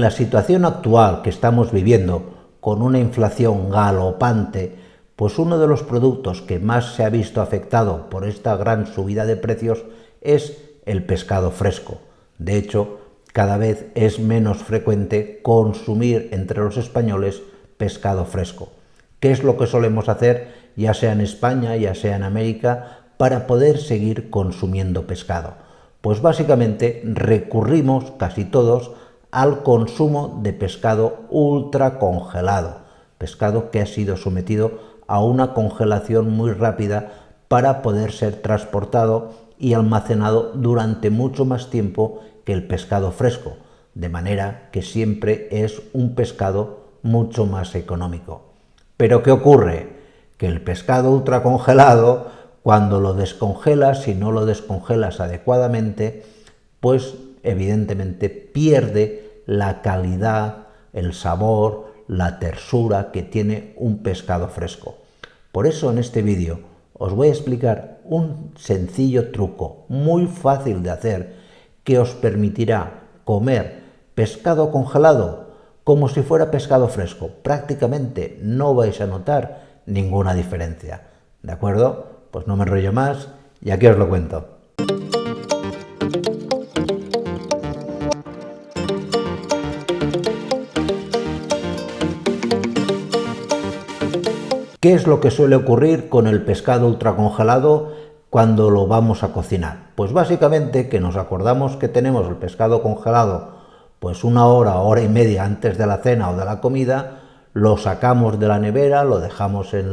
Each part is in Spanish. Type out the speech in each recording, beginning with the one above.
la situación actual que estamos viviendo, con una inflación galopante, pues uno de los productos que más se ha visto afectado por esta gran subida de precios es el pescado fresco. De hecho, cada vez es menos frecuente consumir entre los españoles pescado fresco. ¿Qué es lo que solemos hacer, ya sea en España, ya sea en América, para poder seguir consumiendo pescado? Pues básicamente recurrimos casi todos al consumo de pescado ultra congelado, pescado que ha sido sometido a una congelación muy rápida para poder ser transportado y almacenado durante mucho más tiempo que el pescado fresco, de manera que siempre es un pescado mucho más económico. Pero ¿qué ocurre? Que el pescado ultracongelado, cuando lo descongelas, si no lo descongelas adecuadamente, pues evidentemente pierde la calidad, el sabor, la tersura que tiene un pescado fresco. Por eso en este vídeo os voy a explicar un sencillo truco muy fácil de hacer que os permitirá comer pescado congelado como si fuera pescado fresco. Prácticamente no vais a notar ninguna diferencia. ¿De acuerdo? Pues no me enrollo más y aquí os lo cuento. ¿Qué es lo que suele ocurrir con el pescado ultracongelado cuando lo vamos a cocinar? Pues básicamente que nos acordamos que tenemos el pescado congelado pues una hora, hora y media antes de la cena o de la comida, lo sacamos de la nevera, lo dejamos en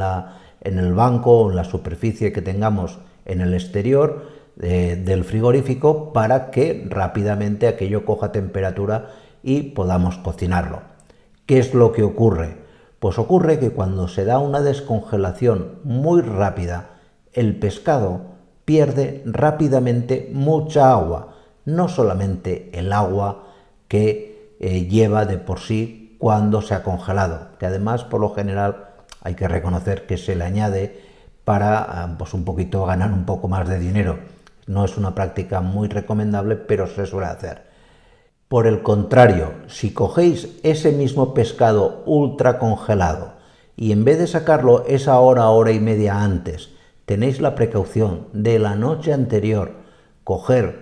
el banco o en la superficie que tengamos en el exterior del frigorífico para que rápidamente aquello coja temperatura y podamos cocinarlo. ¿Qué es lo que ocurre? Pues ocurre que cuando se da una descongelación muy rápida, el pescado pierde rápidamente mucha agua, no solamente el agua que lleva de por sí cuando se ha congelado, que además por lo general hay que reconocer que se le añade para pues un poquito ganar un poco más de dinero. No es una práctica muy recomendable, pero se suele hacer. Por el contrario, si cogéis ese mismo pescado ultra congelado y en vez de sacarlo esa hora, hora y media antes, tenéis la precaución de la noche anterior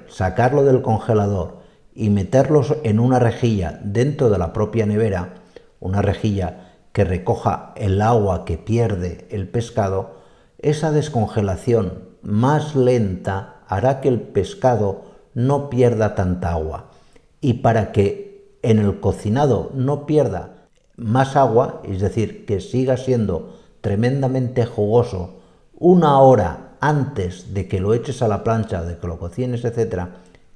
sacarlo del congelador y meterlos en una rejilla dentro de la propia nevera, una rejilla que recoja el agua que pierde el pescado, esa descongelación más lenta hará que el pescado no pierda tanta agua. Y para que en el cocinado no pierda más agua, es decir, que siga siendo tremendamente jugoso una hora antes de que lo eches a la plancha, de que lo cocines, etc.,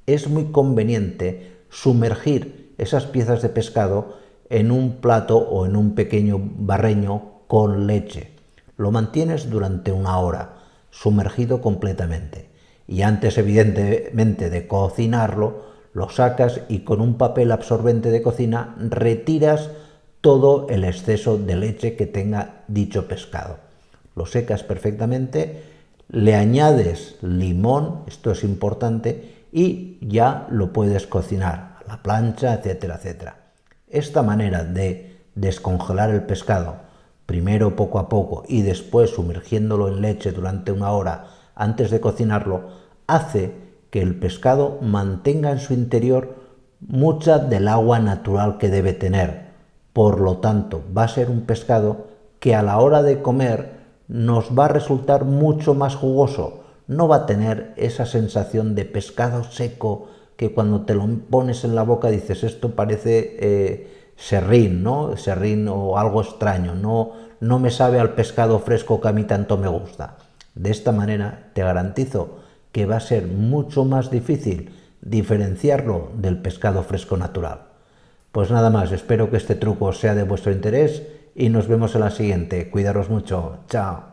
es muy conveniente sumergir esas piezas de pescado en un plato o en un pequeño barreño con leche. Lo mantienes durante una hora, sumergido completamente. Y antes, evidentemente, de cocinarlo, lo sacas y con un papel absorbente de cocina retiras todo el exceso de leche que tenga dicho pescado. Lo secas perfectamente, le añades limón, esto es importante, y ya lo puedes cocinar a la plancha, etcétera, etcétera. Esta manera de descongelar el pescado, primero poco a poco y después sumergiéndolo en leche durante una hora antes de cocinarlo, hace que el pescado mantenga en su interior mucha del agua natural que debe tener. Por lo tanto, va a ser un pescado que a la hora de comer nos va a resultar mucho más jugoso. No va a tener esa sensación de pescado seco que cuando te lo pones en la boca dices esto parece serrín, ¿no? Serrín o algo extraño. No me sabe al pescado fresco que a mí tanto me gusta. De esta manera te garantizo que va a ser mucho más difícil diferenciarlo del pescado fresco natural. Pues nada más, espero que este truco sea de vuestro interés y nos vemos en la siguiente. Cuidaros mucho. Chao.